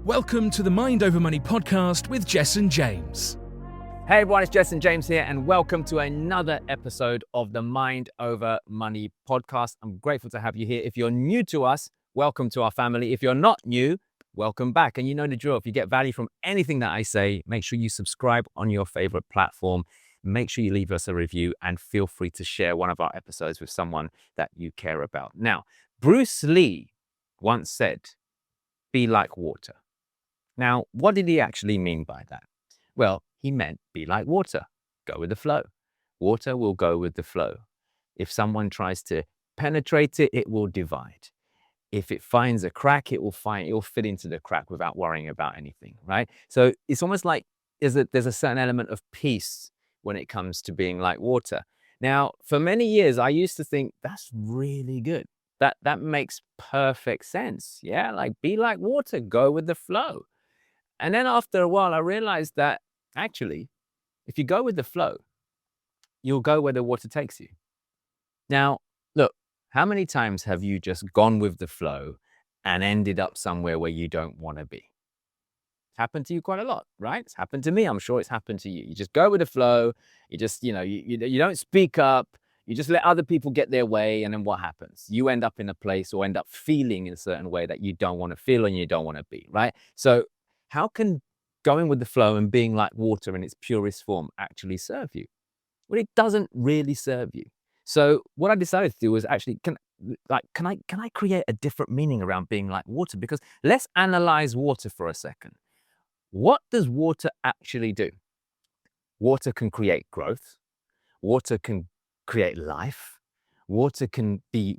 Welcome to the Mind Over Money podcast with Jessen James. Hey everyone, it's Jessen James here, and welcome to another episode of the Mind Over Money podcast. I'm grateful to have you here. If you're new to us, welcome to our family. If you're not new, welcome back. And you know the drill. If you get value from anything that I say, make sure you subscribe on your favorite platform. Make sure you leave us a review and feel free to share one of our episodes with someone that you care about. Now, Bruce Lee once said, "Be like water." Now, what did he actually mean by that? Well, he meant be like water, go with the flow. Water will go with the flow. If someone tries to penetrate it, it will divide. If it finds a crack, it'll fit into the crack without worrying about anything, right? So it's almost like there's a certain element of peace when it comes to being like water. Now, for many years, I used to think that's really good. That makes perfect sense. Yeah, like be like water, go with the flow. And then after a while, I realized that actually, if you go with the flow, you'll go where the water takes you. Now, look, how many times have you just gone with the flow and ended up somewhere where you don't want to be? It's happened to you quite a lot, right? It's happened to me. I'm sure it's happened to you. You just go with the flow. You just, you don't speak up. You just let other people get their way. And then what happens? You end up in a place or end up feeling in a certain way that you don't want to feel and you don't want to be, right? So how can going with the flow and being like water in its purest form actually serve you? Well, it doesn't really serve you. So what I decided to do was actually, can I create a different meaning around being like water? Because let's analyze water for a second. What does water actually do? Water can create growth. Water can create life. Water can be,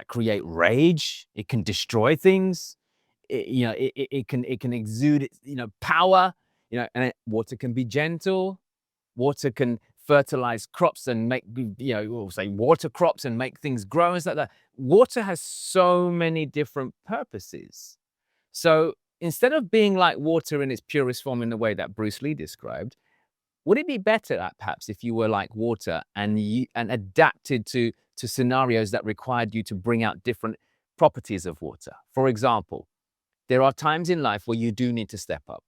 create rage. It can destroy things. It can exude, power, and water can be gentle. Water can fertilize crops and make, we'll say water crops and make things grow and stuff like that. Water has so many different purposes. So instead of being like water in its purest form in the way that Bruce Lee described, would it be better perhaps if you were like water and adapted to scenarios that required you to bring out different properties of water? For example, there are times in life where you do need to step up.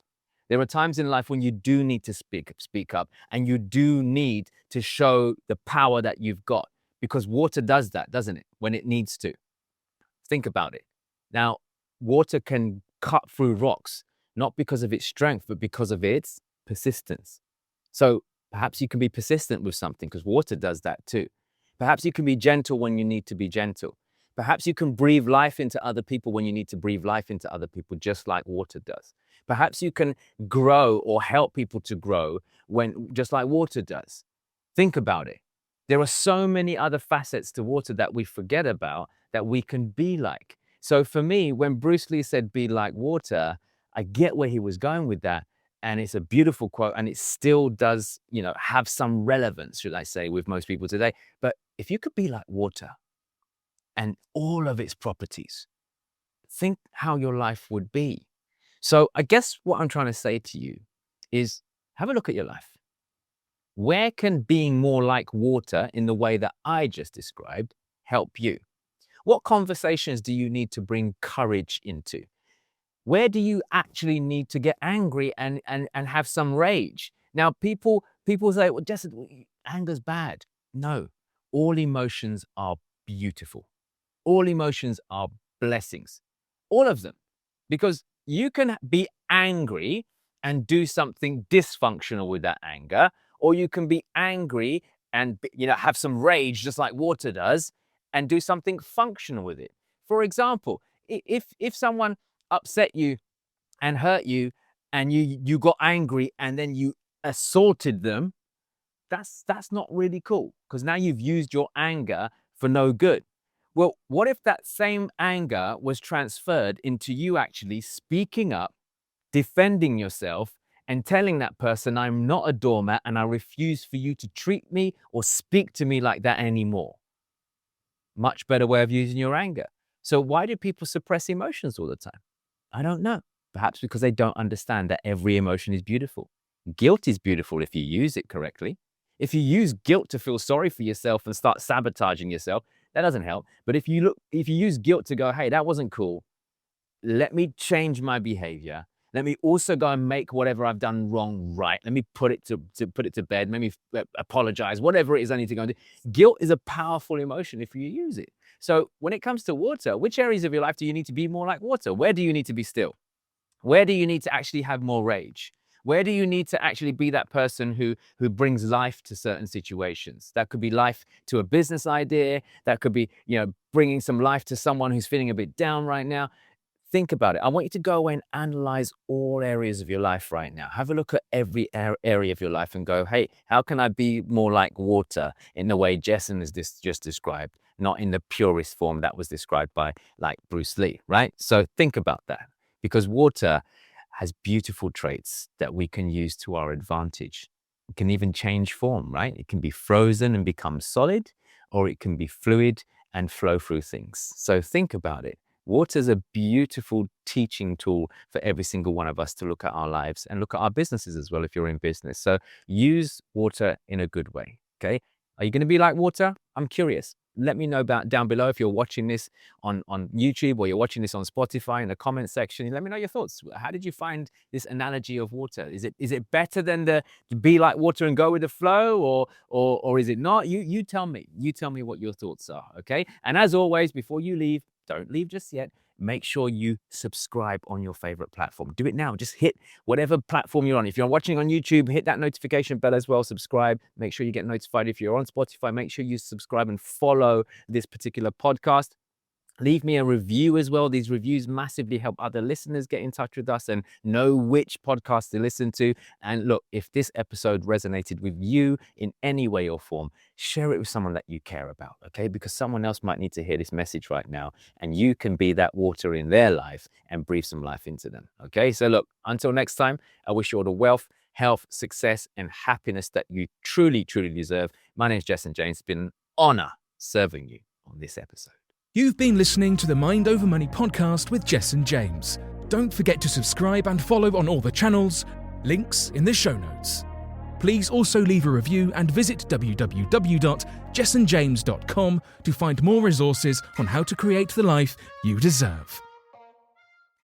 There are times in life when you do need to speak up, and you do need to show the power that you've got, because water does that, doesn't it? When it needs to. Think about it. Now, water can cut through rocks, not because of its strength, but because of its persistence. So perhaps you can be persistent with something because water does that too. Perhaps you can be gentle when you need to be gentle. Perhaps you can breathe life into other people when you need to breathe life into other people, just like water does. Perhaps you can grow or help people to grow just like water does. Think about it. There are so many other facets to water that we forget about that we can be like. So for me, when Bruce Lee said, "Be like water," I get where he was going with that. And it's a beautiful quote, and it still does, have some relevance, should I say, with most people today. But if you could be like water and all of its properties, think how your life would be. So I guess what I'm trying to say to you is have a look at your life. Where can being more like water in the way that I just described help you? What conversations do you need to bring courage into? Where do you actually need to get angry and have some rage? Now, people say, "Well, Jessen, anger's bad." No, all emotions are beautiful. All emotions are blessings. All of them. Because you can be angry and do something dysfunctional with that anger, or you can be angry and have some rage just like water does and do something functional with it. For example, if someone upset you and hurt you and you got angry and then you assaulted them, that's not really cool, because now you've used your anger for no good. Well, what if that same anger was transferred into you actually speaking up, defending yourself, and telling that person, "I'm not a doormat and I refuse for you to treat me or speak to me like that anymore"? Much better way of using your anger. So why do people suppress emotions all the time? I don't know. Perhaps because they don't understand that every emotion is beautiful. Guilt is beautiful if you use it correctly. If you use guilt to feel sorry for yourself and start sabotaging yourself, that doesn't help. But if you use guilt to go, "Hey, that wasn't cool. let me change my behavior. Let me also go and make whatever I've done wrong right. Let me put it to bed. Let me apologize, whatever it is I need to go and do. Guilt is a powerful emotion if you use it. So when it comes to water, which areas of your life do you need to be more like water? Where do you need to be still? Where do you need to actually have more rage? Where do you need to actually be that person who brings life to certain situations? That could be life to a business idea. That could be, bringing some life to someone who's feeling a bit down right now. Think about it. I want you to go away and analyze all areas of your life right now. Have a look at every area of your life and go, hey, how can I be more like water in the way Jessen has just described, not in the purest form that was described by like Bruce Lee, right? So think about that, because water has beautiful traits that we can use to our advantage. It can even change form, right? It can be frozen and become solid, or it can be fluid and flow through things. So think about it. Water is a beautiful teaching tool for every single one of us to look at our lives and look at our businesses as well if you're in business. So use water in a good way, okay? Are you going to be like water? I'm curious. Let me know about down below if you're watching this on YouTube or you're watching this on Spotify in the comment section. Let me know your thoughts. How did you find this analogy of water? Is it better than to be like water and go with the flow, or is it not? You tell me. You tell me what your thoughts are, okay? And as always, before you leave, don't leave just yet. Make sure you subscribe on your favorite platform. Do it now. Just hit whatever platform you're on. If you're watching on YouTube, hit that notification bell as well. Subscribe. Make sure you get notified. If you're on Spotify, make sure you subscribe and follow this particular podcast. Leave me a review as well. These reviews massively help other listeners get in touch with us and know which podcast to listen to. And look, if this episode resonated with you in any way or form, share it with someone that you care about, okay? Because someone else might need to hear this message right now, and you can be that water in their life and breathe some life into them, okay? So look, until next time, I wish you all the wealth, health, success, and happiness that you truly, truly deserve. My name is Jessen James. It's been an honor serving you on this episode. You've been listening to the Mind Over Money podcast with Jessen James. Don't forget to subscribe and follow on all the channels, links in the show notes. Please also leave a review and visit www.jessenjames.com to find more resources on how to create the life you deserve.